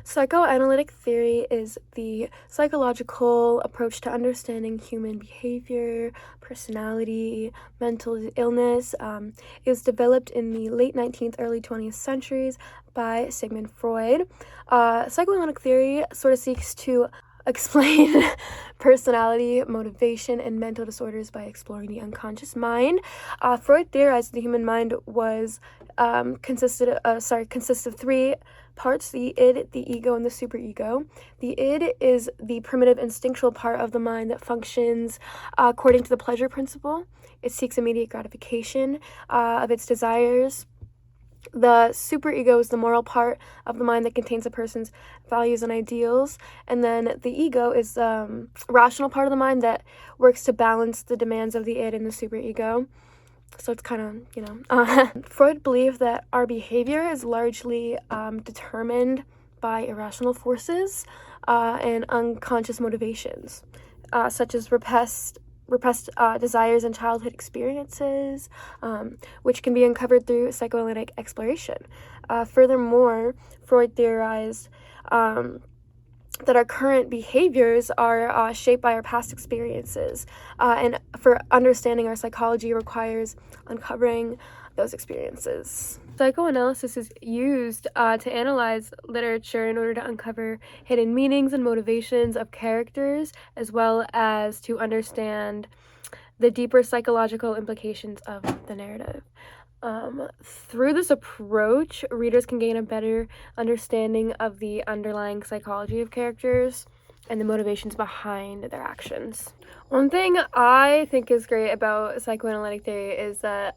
Psychoanalytic theory is the psychological approach to understanding human behavior, personality, mental illness. It was developed in the late 19th, early 20th centuries by Sigmund Freud. Psychoanalytic theory sort of seeks to explain personality, motivation, and mental disorders by exploring the unconscious mind. Freud theorized the human mind was consists of three parts: the id, the ego, and the superego. The id is the primitive instinctual part of the mind that functions according to the pleasure principle. It seeks immediate gratification of its desires. The superego is the moral part of the mind that contains a person's values and ideals. And then the ego is the rational part of the mind that works to balance the demands of the id and the superego. So it's kind of, Freud believed that our behavior is largely determined by irrational forces and unconscious motivations, such as repressed desires and childhood experiences, which can be uncovered through psychoanalytic exploration. Furthermore, Freud theorized that our current behaviors are shaped by our past experiences, and for understanding our psychology requires uncovering those experiences. Psychoanalysis is used to analyze literature in order to uncover hidden meanings and motivations of characters, as well as to understand the deeper psychological implications of the narrative. Through this approach, readers can gain a better understanding of the underlying psychology of characters and the motivations behind their actions. One thing I think is great about psychoanalytic theory is that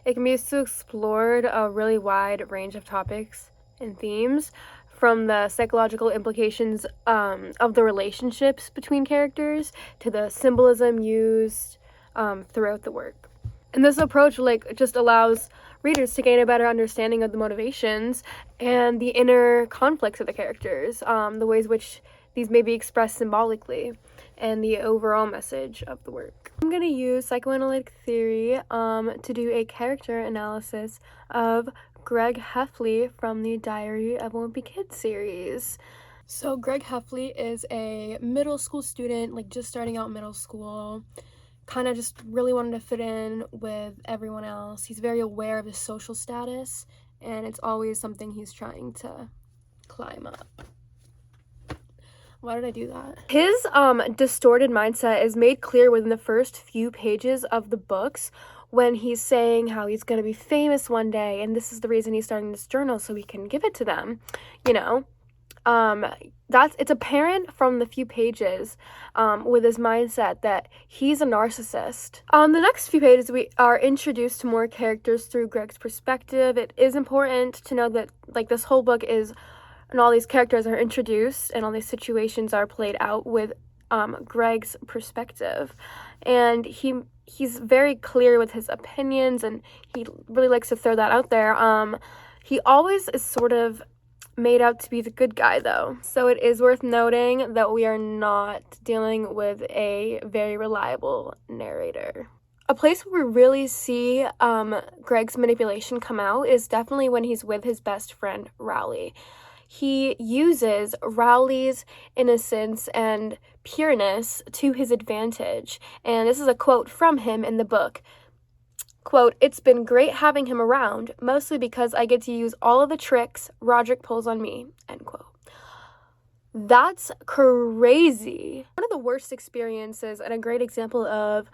it can be used to explore a really wide range of topics and themes, from the psychological implications of the relationships between characters to the symbolism used throughout the work. And this approach just allows readers to gain a better understanding of the motivations and the inner conflicts of the characters, the ways which these may be expressed symbolically, and the overall message of the work. I'm going to use psychoanalytic theory to do a character analysis of Greg Heffley from the Diary of a Wimpy Kid series. So Greg Heffley is a middle school student, just starting out middle school, kind of just really wanted to fit in with everyone else. He's very aware of his social status, and it's always something he's trying to climb up. Why did I do that? His distorted mindset is made clear within the first few pages of the books, when he's saying how he's going to be famous one day, and this is the reason he's starting this journal, so he can give it to them, it's apparent from the few pages with his mindset that he's a narcissist. On the next few pages, we are introduced to more characters through Greg's perspective. It is important to know that this whole book is, and all these characters are introduced and all these situations are played out with Greg's perspective, and he's very clear with his opinions, and he really likes to throw that out there. He always is sort of made out to be the good guy, though. So it is worth noting that we are not dealing with a very reliable narrator. A place where we really see Greg's manipulation come out is definitely when he's with his best friend, Rowley. He uses Rowley's innocence and pureness to his advantage. And this is a quote from him in the book. Quote, "It's been great having him around, mostly because I get to use all of the tricks Roderick pulls on me." End quote. That's crazy. One of the worst experiences and a great example of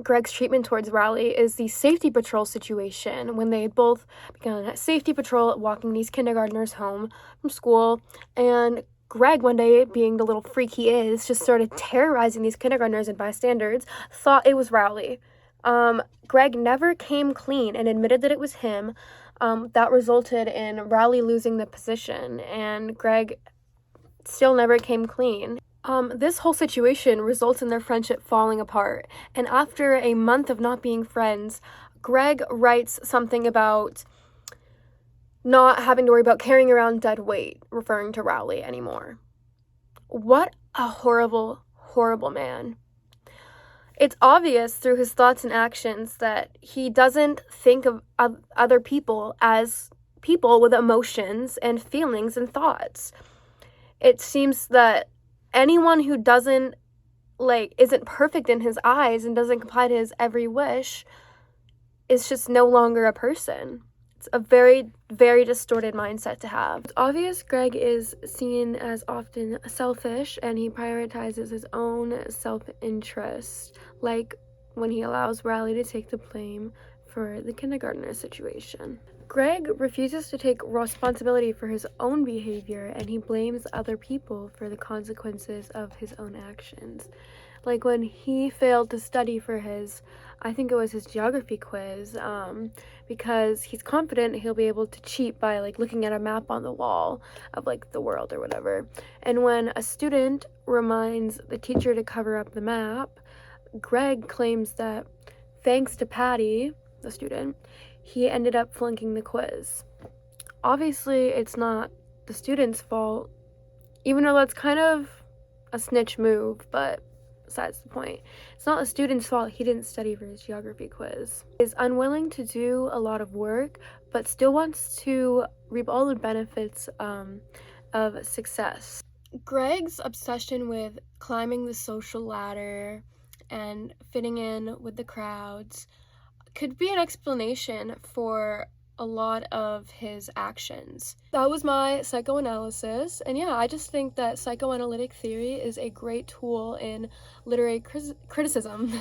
Greg's treatment towards Rowley is the safety patrol situation, when they had both begun a safety patrol walking these kindergartners home from school, and Greg, one day, being the little freak he is, just started terrorizing these kindergartners, and bystanders thought it was Rowley. Greg never came clean and admitted that it was him. That resulted in Rowley losing the position, and Greg still never came clean. This whole situation results in their friendship falling apart, and after a month of not being friends, Greg writes something about not having to worry about carrying around dead weight, referring to Rowley anymore. What a horrible, horrible man. It's obvious through his thoughts and actions that he doesn't think of other people as people with emotions and feelings and thoughts. It seems that anyone who doesn't, isn't perfect in his eyes and doesn't comply to his every wish is just no longer a person. It's a very, very distorted mindset to have. It's obvious Greg is seen as often selfish, and he prioritizes his own self-interest, like when he allows Riley to take the blame for the kindergartner situation. Greg refuses to take responsibility for his own behavior, and he blames other people for the consequences of his own actions. Like when he failed to study for I think it was his geography quiz, because he's confident he'll be able to cheat by looking at a map on the wall of the world or whatever. And when a student reminds the teacher to cover up the map, Greg claims that thanks to Patty, the student, he ended up flunking the quiz. Obviously, it's not the student's fault, even though that's kind of a snitch move, but besides the point. It's not the student's fault he didn't study for his geography quiz. He is unwilling to do a lot of work, but still wants to reap all the benefits of success. Greg's obsession with climbing the social ladder and fitting in with the crowds could be an explanation for a lot of his actions. That was my psychoanalysis, and yeah, I just think that psychoanalytic theory is a great tool in literary criticism.